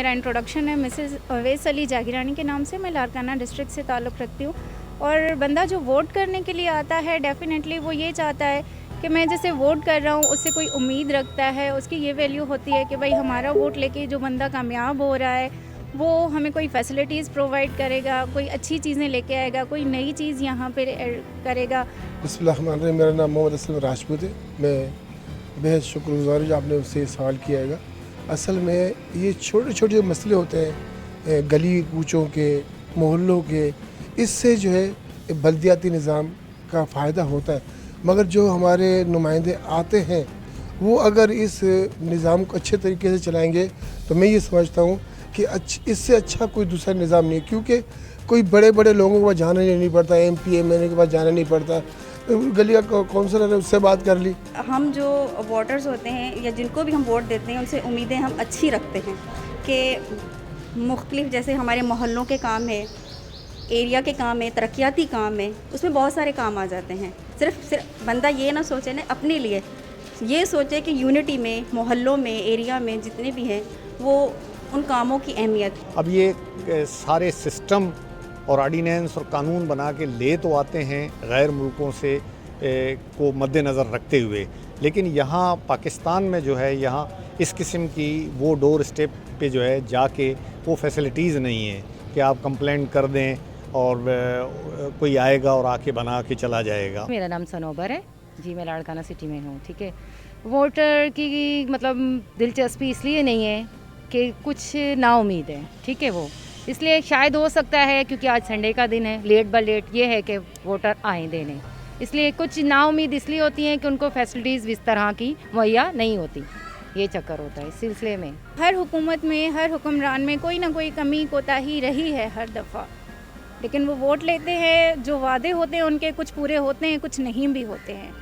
मेरा इंट्रोडक्शन है मिसेस अवैस अली जागीरानी के नाम से। मैं लाड़काना डिस्ट्रिक्ट से ताल्लुक़ रखती हूँ। और बंदा जो वोट करने के लिए आता है डेफ़िनेटली वो ये चाहता है कि मैं जैसे वोट कर रहा हूँ उससे कोई उम्मीद रखता है, उसकी ये वैल्यू होती है कि भाई हमारा वोट लेके जो बंदा कामयाब हो रहा है वो हमें कोई फैसिलिटीज़ प्रोवाइड करेगा, कोई अच्छी चीज़ें लेके आएगा, कोई नई चीज़ यहाँ पे करेगा। बिस्मिल्लाहिर्रहमानिर्रहीम। मेरा नाम मोहम्मद असलम राजपूत है। मैं बेहद शुक्रगुज़ार हूँ जो आपने उससे सवाल किया है। असल में ये छोटे छोटे जो मसले होते हैं गली कूचों के, मोहल्लों के, इससे जो है बल्दियाती निज़ाम का फ़ायदा होता है। मगर जो हमारे नुमाइंदे आते हैं वो अगर इस निज़ाम को अच्छे तरीके से चलाएंगे तो मैं ये समझता हूँ कि इससे अच्छा कोई दूसरा निज़ाम नहीं है, क्योंकि कोई बड़े बड़े लोगों के पास जाना नहीं पड़ता, MP MLA के पास जाना नहीं पड़ता, गली का काउंसलर है उससे बात कर ली। हम जो वोटर्स होते हैं या जिनको भी हम वोट देते हैं उनसे उम्मीदें हम अच्छी रखते हैं कि मुख्तलिफ जैसे हमारे मोहल्लों के काम है, एरिया के काम है, तरक्याती काम है, उसमें बहुत सारे काम आ जाते हैं। सिर्फ बंदा ये ना सोचे ना अपने लिए, ये सोचे कि यूनिटी में, मोहल्लों में, एरिया में जितने भी हैं वो उन कामों की अहमियत। अब ये सारे सिस्टम और ऑर्डिनेंस और कानून बना के ले तो आते हैं गैर मुल्कों से को मद्देनज़र रखते हुए, लेकिन यहाँ पाकिस्तान में जो है यहाँ इस किस्म की वो डोर स्टेप पे जो है जाके वो फैसिलिटीज़ नहीं है कि आप कंप्लेंट कर दें और कोई आएगा और आके बना के चला जाएगा। मेरा नाम सनोबर है जी, मैं लाड़काना सिटी में हूँ। ठीक है, वोटर की मतलब दिलचस्पी इसलिए नहीं है कि कुछ ना उम्मीद है, ठीक है, वो इसलिए शायद हो सकता है क्योंकि आज संडे का दिन है, लेट बाय लेट ये है कि वोटर आए देने, इसलिए कुछ ना उम्मीद इसलिए होती है कि उनको फैसिलिटीज़ इस तरह की मुहैया नहीं होती। ये चक्कर होता है इस सिलसिले में। हर हुकूमत में, हर हुक्मरान में कोई ना कोई कमी कोताही रही है हर दफ़ा, लेकिन वो वोट लेते हैं, जो वादे होते हैं उनके कुछ पूरे होते हैं, कुछ नहीं भी होते हैं।